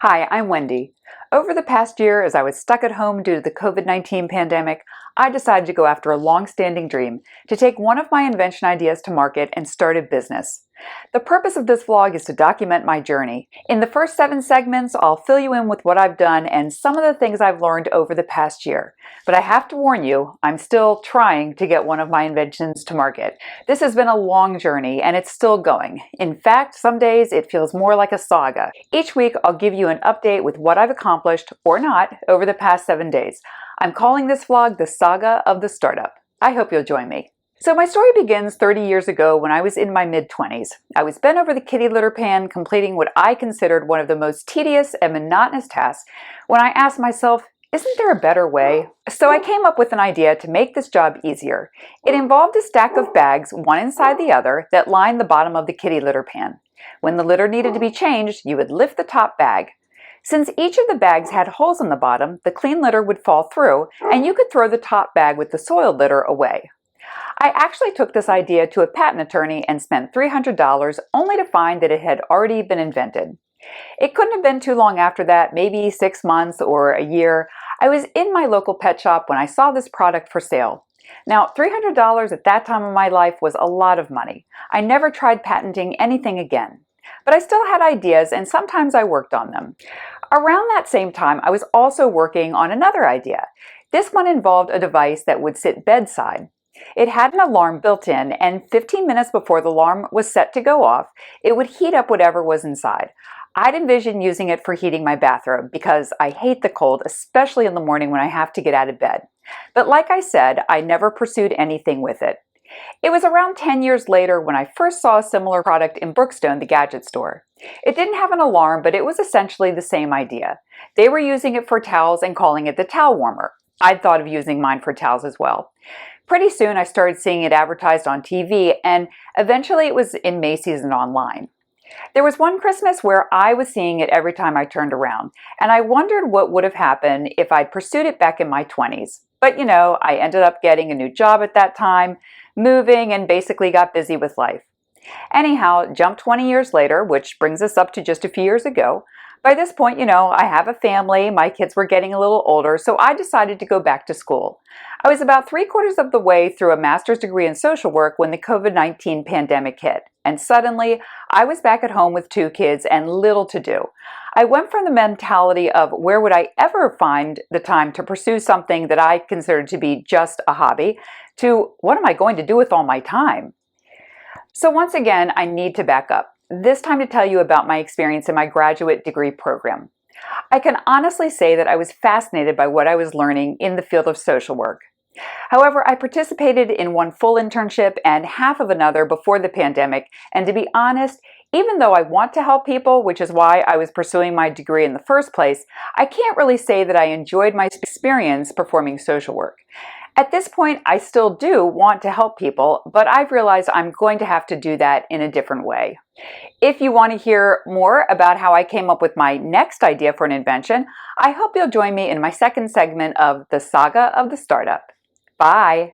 Hi, I'm Wendy. Over the past year, as I was stuck at home due to the COVID-19 pandemic, I decided to go after a long-standing dream to take one of my invention ideas to market and start a business. The purpose of this vlog is to document my journey. In the first 7 segments, I'll fill you in with what I've done and some of the things I've learned over the past year. But I have to warn you, I'm still trying to get one of my inventions to market. This has been a long journey and it's still going. In fact, some days it feels more like a saga. Each week, I'll give you an update with what I've accomplished, or not, over the past 7 days. I'm calling this vlog the Saga of the Startup. I hope you'll join me. So my story begins 30 years ago when I was in my mid-20s. I was bent over the kitty litter pan completing what I considered one of the most tedious and monotonous tasks when I asked myself, isn't there a better way? So I came up with an idea to make this job easier. It involved a stack of bags, one inside the other, that lined the bottom of the kitty litter pan. When the litter needed to be changed, you would lift the top bag. Since each of the bags had holes in the bottom, the clean litter would fall through, and you could throw the top bag with the soiled litter away. I actually took this idea to a patent attorney and spent $300 only to find that it had already been invented. It couldn't have been too long after that, maybe 6 months or a year. I was in my local pet shop when I saw this product for sale. Now, $300 at that time of my life was a lot of money. I never tried patenting anything again. But I still had ideas and sometimes I worked on them. Around that same time, I was also working on another idea. This one involved a device that would sit bedside. It had an alarm built in, and 15 minutes before the alarm was set to go off, it would heat up whatever was inside. I'd envisioned using it for heating my bathroom because I hate the cold, especially in the morning when I have to get out of bed. But like I said, I never pursued anything with it. It was around 10 years later when I first saw a similar product in Brookstone, the gadget store. It didn't have an alarm, but it was essentially the same idea. They were using it for towels and calling it the towel warmer. I'd thought of using mine for towels as well. Pretty soon I started seeing it advertised on TV, and eventually it was in Macy's and online. There was one Christmas where I was seeing it every time I turned around, and I wondered what would have happened if I'd pursued it back in my 20s. But I ended up getting a new job at that time, moving, and basically got busy with life. Anyhow, jump 20 years later, which brings us up to just a few years ago. By this point, I have a family, my kids were getting a little older, so I decided to go back to school. I was about 3/4 of the way through a master's degree in social work when the COVID-19 pandemic hit, and suddenly I was back at home with 2 kids and little to do. I went from the mentality of where would I ever find the time to pursue something that I considered to be just a hobby to what am I going to do with all my time? So once again, I need to back up, this time to tell you about my experience in my graduate degree program. I can honestly say that I was fascinated by what I was learning in the field of social work. However, I participated in one full internship and half of another before the pandemic, and to be honest, even though I want to help people, which is why I was pursuing my degree in the first place, I can't really say that I enjoyed my experience performing social work. At this point, I still do want to help people, but I've realized I'm going to have to do that in a different way. If you want to hear more about how I came up with my next idea for an invention, I hope you'll join me in my second segment of the Saga of the Startup. Bye!